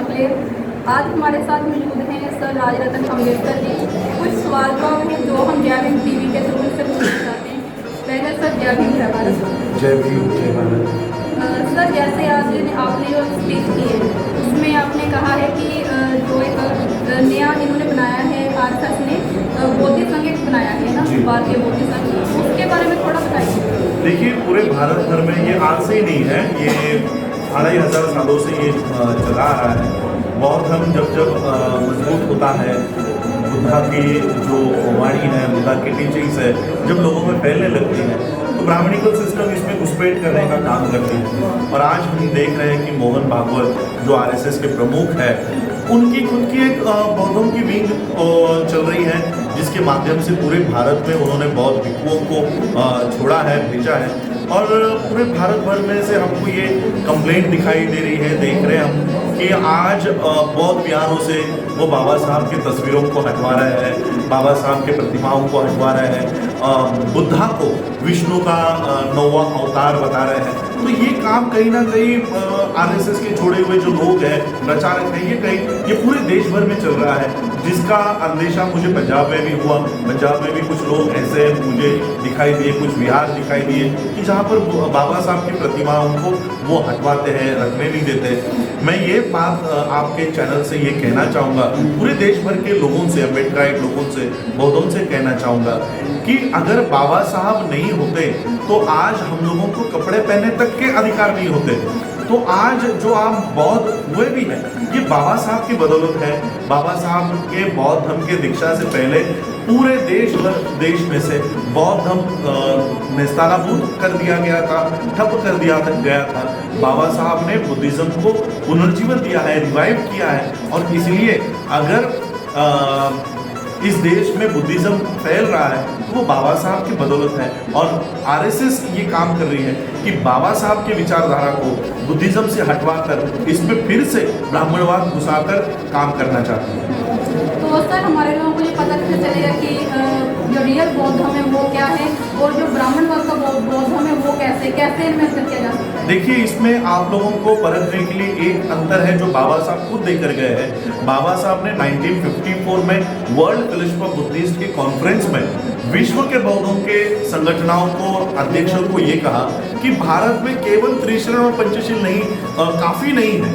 के लिए। आज हमारे साथ मौजूद हैं सर राजरत्न अम्बेडकर जी। कुछ सवाल जवाब हैं जो हम जय भीम टीवी के थ्रू से पूछना चाहते हैं। पहले सर जय भीम जय भारत। जय भीम जय भारत। सर जैसे आज आपने जो स्पीच की है उसमें आपने कहा है कि जो एक नया इन्होंने बनाया है आरएसएस ने बौद्ध संघ एक बनाया है ना, भारतीय बौद्ध संघ, उसके बारे में थोड़ा बताइए। देखिए, पूरे भारत भर में ये आज से ही नहीं है, ये 2500 सालों से ये चला आ रहा है। बौद्ध धर्म जब मजबूत होता है, बुद्धा की जो वाणी है, बुद्धा की टीचिंग्स है, जब लोगों में फैलने लगती है तो ब्राह्मणिकल सिस्टम इसमें घुसपैठ करने का काम करती है। और आज हम देख रहे हैं कि मोहन भागवत जो आरएसएस के प्रमुख है, उनकी खुद की एक बौद्धों की विंग चल रही है, जिसके माध्यम से पूरे भारत में उन्होंने बौद्ध भिक्षुओं को छोड़ा है, भेजा है। और पूरे भारत भर में से हमको ये कंप्लेंट दिखाई दे रही है, देख रहे हैं हम कि आज बौद्ध विहारों से वो बाबा साहब की तस्वीरों को हटवा रहे हैं, बाबा साहब के प्रतिमाओं को हटवा रहे हैं, बुद्धा को विष्णु का 9वां अवतार बता रहे हैं। तो ये काम कहीं ना कहीं आरएसएस के छोड़े हुए जो लोग हैं, प्रचारक हैं, ये पूरे देश भर में चल रहा है, जिसका अंदेशा मुझे पंजाब में भी हुआ। पंजाब में भी कुछ लोग ऐसे मुझे दिखाई दिए, कुछ विहार दिखाई दिए कि जहाँ पर बाबा साहब की प्रतिमाओं को वो हटवाते हैं, रखने नहीं देते। मैं ये बात आपके चैनल से ये कहना चाहूँगा, पूरे देश भर के लोगों से, अम्बेडकराइट लोगों से, बौद्धों से कहना चाहूँगा कि अगर बाबा साहब नहीं होते तो आज हम लोगों को कपड़े पहनने तक के अधिकार नहीं होते। तो आज जो आप बौद्ध हुए भी हैं, ये बाबा साहब की बदौलत है। बाबा साहब के बौद्ध धर्म के दीक्षा से पहले पूरे देश में से बौद्ध धर्म नेस्तानाबूद कर दिया गया था, ठप कर दिया गया था। बाबा साहब ने बुद्धिज्म को पुनर्जीवन दिया है, रिवाइव किया है। और इसलिए अगर इस देश में बुद्धिज्म फैल रहा है तो वो बाबा साहब की बदौलत है। और आरएसएस ये काम कर रही है कि बाबा साहब के विचारधारा को बुद्धिज्म से हटवाकर इसमें फिर से ब्राह्मणवाद घुसाकर काम करना चाहती है। तो सर हमारे लोगों को ये पता कैसे चलेगा कि जो रियल बौद्ध धर्म है वो क्या है और जो ब्राह्मणवाद का बौद्ध धर्म है वो कैसे इनमें अंतर किया जा सकता है? देखिए, इसमें आप लोगों को परखने के लिए एक अंतर है जो बाबा साहब खुद देकर गए हैं। बाबा साहब ने 1954 में वर्ल्ड कलेक्शन ऑफ बुद्धिस्ट के कॉन्फ्रेंस में विश्व के बौद्धों के संगठनों को, अध्यक्षों को ये कहा कि भारत में केवल त्रिशरण और पंचशील नहीं काफी नहीं है,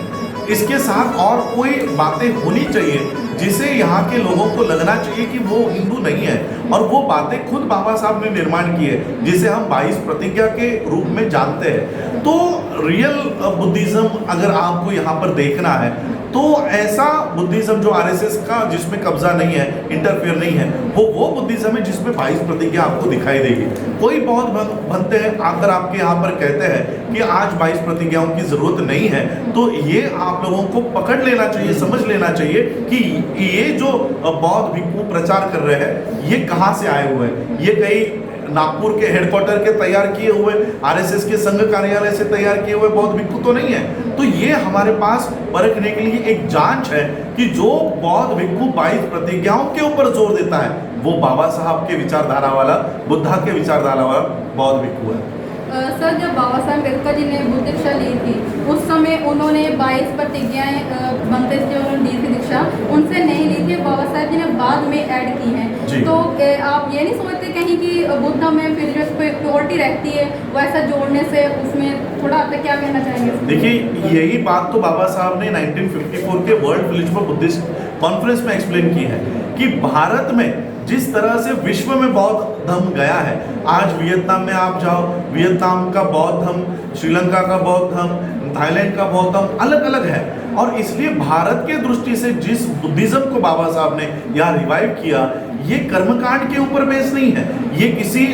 इसके साथ और कोई बातें होनी चाहिए जिसे यहाँ के लोगों को लगना चाहिए कि वो हिंदू नहीं है। और वो बातें खुद बाबा साहब ने निर्माण की है, जिसे हम 22 प्रतिज्ञा के रूप में जानते हैं। तो रियल बुद्धिज्म अगर आपको यहाँ पर देखना है तो ऐसा बुद्धिज्म जो आरएसएस का जिसमें कब्जा नहीं है, इंटरफेयर नहीं है, वो बुद्धिज्म है जिसमें 22 प्रतिज्ञा आपको दिखाई देगी। कोई बौद्ध बनते हैं आकर आपके यहाँ पर कहते हैं कि आज 22 प्रतिज्ञाओं की जरूरत नहीं है, तो ये आप लोगों को पकड़ लेना चाहिए, समझ लेना चाहिए कि ये जो बौद्ध भिक्षु प्रचार कर रहे हैं ये कहाँ से आए हुए हैं। ये कई नागपुर के हेडक्वार्टर के तैयार किए हुए, आरएसएस के संघ कार्यालय से तैयार किए हुए बौद्ध भिक्षु तो नहीं है। तो ये हमारे पास परखने के लिए एक जांच है कि जो बौद्ध भिक्षु 22 प्रतिज्ञाओं के ऊपर जोर देता है वो बाबा साहब के विचारधारा वाला, बुद्धा के विचारधारा वाला बौद्ध भिक्षु है। सर जब बाबा साहब अम्बेडकर जी ने बुद्ध दीक्षा ली थी उस समय उन्होंने 22 प्रतिज्ञाएं बनते जो उन्होंने दी थी दीक्षा, उनसे नहीं ली थी, बाबा साहब जी ने बाद में ऐड की हैं। तो आप ये नहीं सोचते कहीं कि बुद्ध में फिर जो प्योरिटी रहती है वैसा जोड़ने से उसमें थोड़ा आप क्या कहना चाहेंगे? देखिए, यही बात तो बाबा साहब ने 1954 के world village of Buddhist conference में एक्सप्लेन की है कि भारत में जिस तरह से विश्व में बौद्ध धर्म गया है, आज वियतनाम में आप जाओ, वियतनाम का बौद्ध धर्म, श्रीलंका का बौद्ध धर्म, थाईलैंड का बौद्ध धर्म अलग अलग है। और इसलिए भारत के दृष्टि से जिस बुद्धिज्म को बाबा साहब ने यहाँ रिवाइव किया, ये कर्मकांड के ऊपर बेस नहीं है, ये किसी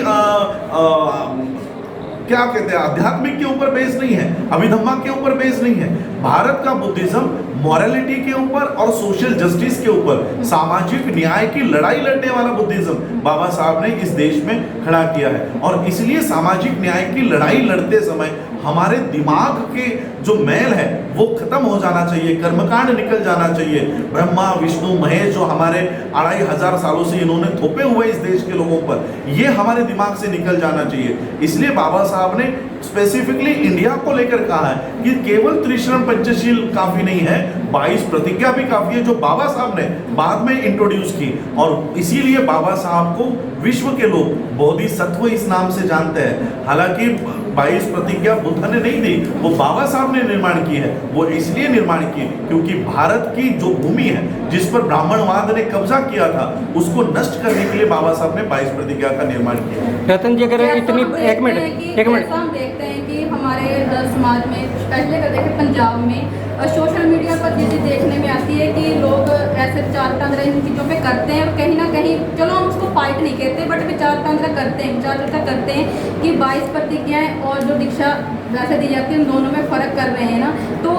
क्या कहते हैं आध्यात्मिक के ऊपर बेस नहीं है, अभिधम्मा के ऊपर बेस नहीं है। भारत का बुद्धिज्म मॉरलिटी के ऊपर और सोशल जस्टिस के ऊपर, सामाजिक न्याय की लड़ाई लड़ने वाला बुद्धिज्म बाबा साहब ने इस देश में खड़ा किया है। और इसलिए सामाजिक न्याय की लड़ाई लड़ते समय हमारे दिमाग के जो मैल है वो खत्म हो जाना चाहिए, कर्मकांड निकल जाना चाहिए। ब्रह्मा विष्णु महेश जो हमारे 2500 सालों से इन्होंने थोपे हुए इस देश के लोगों पर, ये हमारे दिमाग से निकल जाना चाहिए। इसलिए बाबा साहब ने स्पेसिफिकली इंडिया को लेकर कहा है कि केवल त्रिशरण पंचशील काफी नहीं है, 22 प्रतिज्ञा भी काफी है, जो बाबा साहब ने बाद में इंट्रोड्यूस की। और इसीलिए बाबा साहब को विश्व के लोग बोधिसत्व इस नाम से जानते हैं। हालांकि 22 प्रतिज्ञा बुद्ध ने नहीं दी, वो बाबा साहब ने निर्माण की है। वो इसलिए निर्माण की क्योंकि भारत की जो भूमि है जिस पर ब्राह्मणवाद ने कब्जा किया था, उसको नष्ट करने के लिए बाबा साहब ने 22 प्रतिज्ञा का निर्माण किया। रतन जी, अगर इतनी एक मिनट हम देखते हैं कि हमारे समाज में, पहले अगर देखें पंजाब में सोशल मीडिया पर चीज़ें देखने में आती है कि लोग ऐसे विचार तंत्र इन चीज़ों पे करते हैं और कहीं ना कहीं, चलो हम उसको फाइट नहीं कहते, बट विचार तंत्र करते हैं, विचार चर्चा करते हैं कि 22 प्रतिज्ञाएँ और जो दीक्षा वैसे दी जाती है, उन दोनों में फ़र्क कर रहे हैं ना। तो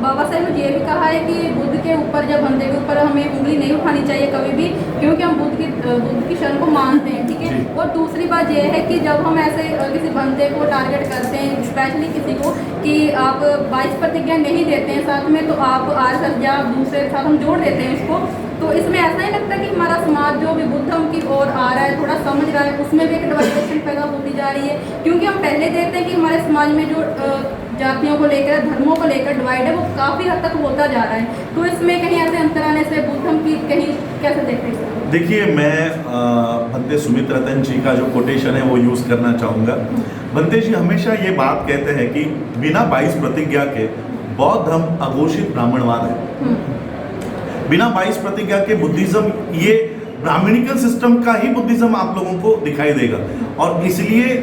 बाबा साहब ने ये भी कहा है कि बुद्ध के ऊपर, जब बंदे के ऊपर हमें उंगली नहीं उठानी चाहिए कभी भी, क्योंकि हम बुद्ध की शरण को मानते हैं, ठीक है। और दूसरी बात यह है कि जब हम ऐसे किसी बंदे को टारगेट करते हैं, स्पेशली किसी को, कि आप 22 प्रतिज्ञा नहीं देते हैं साथ में, तो आप RSS या दूसरे के साथ हम जोड़ देते हैं इसको। तो इसमें ऐसा ही लगता है कि हमारा समाज जो भी बुद्धम की ओर आ रहा है, थोड़ा समझ रहा है, उसमें भी एक डिवाइडेशन पैदा होती जा रही है। क्योंकि हम पहले देखते हैं कि हमारे समाज में जो जातियों को लेकर, धर्मों को लेकर डिवाइड है, वो काफ़ी हद तक होता जा रहा है। तो इसमें कहीं ऐसे अंतर आने से बुद्धम की कहीं कैसे देखते हैं? देखिए, मैं भंते सुमित रतन जी का जो कोटेशन है वो यूज़ करना चाहूँगा। भंते जी हमेशा ये बात कहते हैं कि बिना 22 प्रतिज्ञा के बौद्ध धर्म अघोषित ब्राह्मणवाद है। बिना 22 प्रतिज्ञा के बुद्धिज्म, ये ब्राह्मणिकल सिस्टम का ही बुद्धिज्म आप लोगों को दिखाई देगा। और इसलिए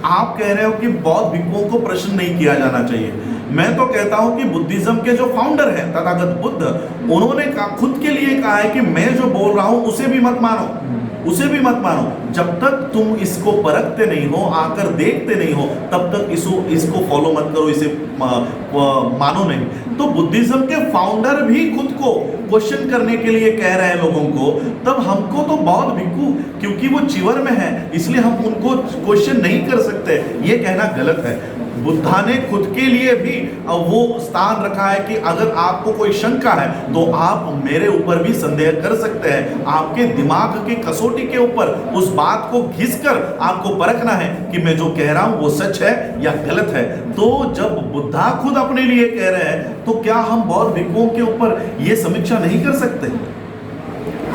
आप कह रहे हो कि बौद्ध भिक्षुओं को प्रश्न नहीं किया जाना चाहिए। मैं तो कहता हूं कि बुद्धिज्म के जो फाउंडर हैं तथागत बुद्ध, उन्होंने खुद के लिए कहा है कि मैं जो बोल रहा हूं उसे भी मत मानो, उसे भी मत मानो। जब तक तुम इसको परखते नहीं हो, आकर देखते नहीं हो, तब तक इसको फॉलो मत करो, इसे मानो नहीं। तो बुद्धिज्म के फाउंडर भी खुद को क्वेश्चन करने के लिए कह रहे हैं लोगों को, तब हमको तो बौद्ध भिक्षु, क्योंकि वो चिवर में है, इसलिए हम उनको क्वेश्चन नहीं कर सकते, ये कहना गलत है। बुद्धा ने खुद के लिए भी वो स्थान रखा है कि अगर आपको कोई शंका है तो आप मेरे ऊपर भी संदेह कर सकते हैं। आपके दिमाग की कसौटी के ऊपर उस बात को घिसकर आपको परखना है कि मैं जो कह रहा हूं वो सच है या गलत है। तो जब बुद्धा खुद अपने लिए कह रहे हैं, तो क्या हम बौद्ध भिक्षुओं के ऊपर ये समीक्षा नहीं कर सकते?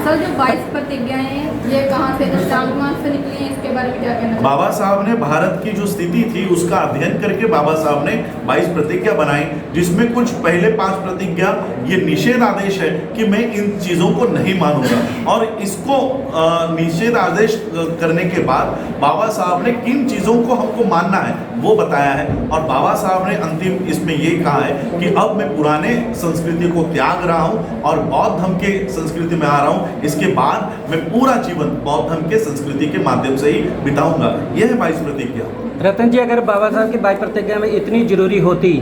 सर, जो 22 प्रतिज्ञाएं हैं, ये कहाँ से, चांगमांग से निकली हैं, इसके बारे में क्या कहना? बाबा साहब ने भारत की जो स्थिति थी उसका अध्ययन करके बाबा साहब ने 22 प्रतिज्ञा बनाई, जिसमें कुछ पहले 5 प्रतिज्ञा ये निषेध आदेश है कि मैं इन चीज़ों को नहीं मानूंगा। और इसको निषेध आदेश करने के बाद बाबा साहब ने किन चीज़ों को हमको मानना है वो बताया है। और बाबा साहब ने अंतिम इसमें ये कहा है कि अब मैं पुराने संस्कृति को त्याग रहा हूँ और बौद्ध धर्म के संस्कृति में आ रहा हूँ। इसके बाद मैं पूरा जीवन बौद्ध धर्म के संस्कृति के माध्यम से ही बिताऊंगा। यह है 22 प्रतिज्ञा। रतन जी, अगर बाबा साहब की 22 प्रतिज्ञा में इतनी जरूरी होती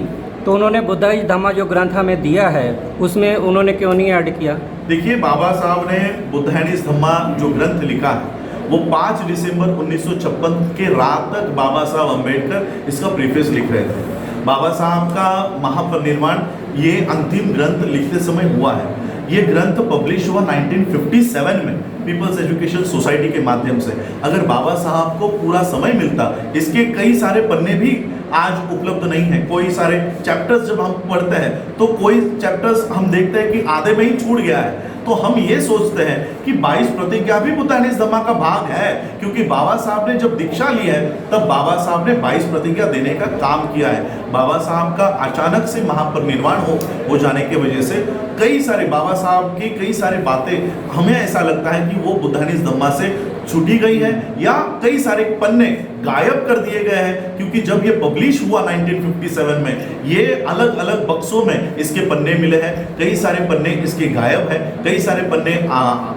तो उन्होंने बुद्धाइज धम्मा जो ग्रंथ हमें दिया है उसमें उन्होंने क्यों नहीं ऐड किया? देखिए, बाबा साहब ने बुद्धाइज धम्मा जो ग्रंथ लिखा है वो 5 दिसंबर 1956 के रात तक बाबा साहब अम्बेडकर इसका प्रीफेस लिख रहे थे। बाबा साहब का महापरिनिर्वाण ये अंतिम ग्रंथ लिखते समय हुआ है। ये ग्रंथ पब्लिश हुआ 1957 में पीपल्स एजुकेशन सोसाइटी के माध्यम से। अगर बाबा साहब को पूरा समय मिलता, इसके कई सारे पन्ने भी आज उपलब्ध नहीं है। कोई सारे चैप्टर्स जब हम पढ़ते हैं तो कोई चैप्टर्स हम देखते हैं कि आधे में ही छूट गया है। तो हम ये सोचते हैं कि 22 प्रतिज्ञा भी बुद्धाइज धम्मा का भाग है, क्योंकि बाबा साहब ने जब दीक्षा ली है तब बाबा साहब ने 22 प्रतिज्ञा देने का काम किया है। बाबा साहब का अचानक से महापरिनिर्वाण हो जाने की वजह से कई सारे बाबा साहब की कई सारी बातें हमें ऐसा लगता है कि वो बुद्धाइज धम्मा से छूटी गई है या कई सारे पन्ने गायब कर दिए गए हैं। क्योंकि जब ये पब्लिश हुआ 1957 में, ये अलग अलग बक्सों में इसके पन्ने मिले हैं। कई सारे पन्ने इसके गायब है, कई सारे पन्ने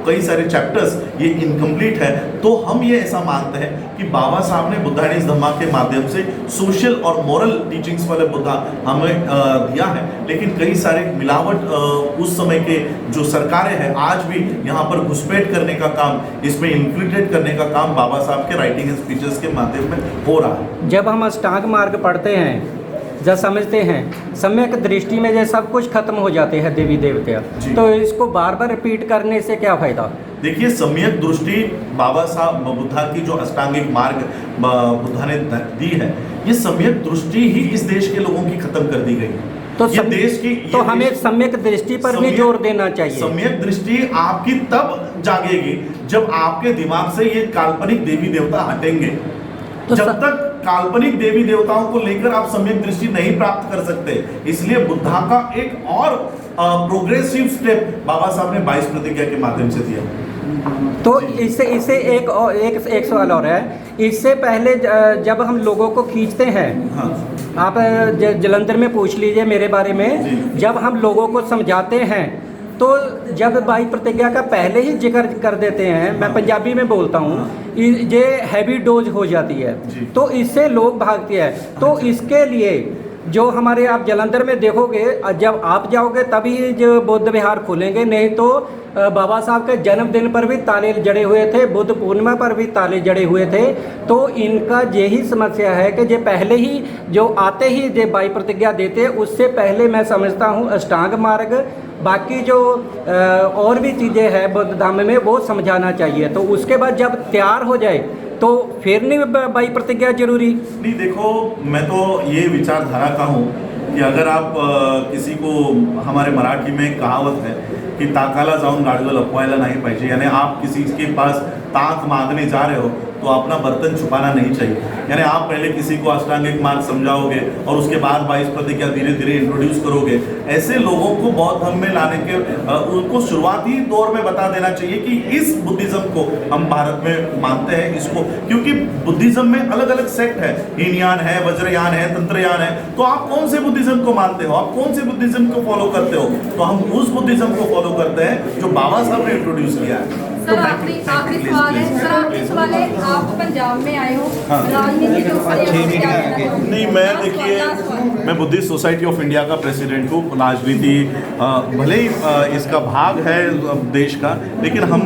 कई सारे चैप्टर्स ये इनकम्प्लीट है। तो हम ये ऐसा मानते हैं कि बाबा साहब ने बुद्धाइज धम्मा के माध्यम से सोशल और मॉरल टीचिंग्स वाले बुद्धा हमें दिया है। लेकिन कई सारे मिलावट उस समय के जो सरकारें हैं आज भी यहाँ पर घुसपैठ करने का काम, इसमें इन्फ्लिक्टेड करने का काम बाबा साहब के राइटिंग एंड स्पीचेस के माध्यम माध्यम में हो रहा है। जब हम अष्टांग मार्ग पढ़ते हैं, जब समझते हैं, सम्यक दृष्टि में ये सब कुछ खत्म हो जाते हैं देवी देवता, तो इसको बार बार रिपीट करने से क्या फायदा? देखिए, सम्यक दृष्टि बाबा साहब बुद्धा की जो अष्टांगिक मार्ग बुद्धा ने दी है, ये सम्यक दृष्टि ही इस देश के लोगों की खत्म कर दी गई है। तो हमें सम्यक दृष्टि पर भी जोर देना चाहिए। सम्यक दृष्टि आपकी तब जागेगी जब आपके दिमाग से ये काल्पनिक देवी देवता हटेंगे। तो जब तक काल्पनिक देवी देवताओं को लेकर आप सम्यक दृष्टि नहीं प्राप्त कर सकते, इसलिए बुद्धा का एक और प्रोग्रेसिव स्टेप बाबा साहब ने 22 प्रतिज्ञा के माध्यम से दिया। तो इससे एक सवाल और है। इससे पहले जब हम लोगों को खींचते हैं, हाँ। आप जलंधर में पूछ लीजिए मेरे बारे में, जब हम लोगों को समझाते हैं तो जब 22 प्रतिज्ञा का पहले ही जिक्र कर देते हैं, मैं पंजाबी में बोलता हूँ, ये हैवी डोज हो जाती है, तो इससे लोग भागते हैं। तो इसके लिए जो हमारे आप जलंधर में देखोगे, जब आप जाओगे तभी जो बौद्ध विहार खुलेंगे, नहीं तो बाबा साहब के जन्मदिन पर भी ताले जड़े हुए थे, बुद्ध पूर्णिमा पर भी ताले जड़े हुए थे। तो इनका यही समस्या है कि जो पहले ही जो आते ही जो 22 प्रतिज्ञा देते, उससे पहले मैं समझता हूँ अष्टांग मार्ग, बाकी जो और भी चीज़ें हैं बुद्ध धाम में, वो समझाना चाहिए। तो उसके बाद जब तैयार हो जाए तो फिर नहीं 22 प्रतिज्ञा जरूरी नहीं। देखो, मैं तो ये विचारधारा का हूँ कि अगर आप किसी को, हमारे मराठी में एक कहावत है कि ताकाला जाऊन गाडगं लपवायला नहीं पाहिजे, यानी आप किसी के पास ताक मांगने जा रहे हो तो अपना बर्तन छुपाना नहीं चाहिए। यानी आप पहले किसी को अष्टांगिक मार्ग समझाओगे और उसके बाद 22 प्रतिज्ञा धीरे धीरे इंट्रोड्यूस करोगे। ऐसे लोगों को बौद्ध धर्म में लाने के उनको शुरुआती दौर में बता देना चाहिए कि इस बुद्धिज्म को हम भारत में मानते हैं, इसको, क्योंकि बुद्धिज्म में अलग अलग सेक्ट है, हीनयान है, वज्रयान है, तंत्रयान है। तो आप कौन से बुद्धिज्म को मानते हो, आप कौन से बुद्धिज्म को फॉलो करते हो? तो हम उस बुद्धिज्म को फॉलो करते हैं जो बाबा साहब ने इंट्रोड्यूस किया है। सर, आखिरी सवाल है। सर, आखिरी सवाल है, आप पंजाब में आए हो, राजनीति के ऊपर नहीं, मैं देखिए, मैं बुद्धिस्ट सोसाइटी ऑफ इंडिया का प्रेसिडेंट हूँ। राजनीति भले ही इसका भाग है देश का, लेकिन हम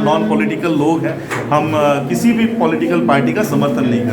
नॉन पॉलिटिकल लोग हैं। हम किसी भी पॉलिटिकल पार्टी का समर्थन नहीं करते।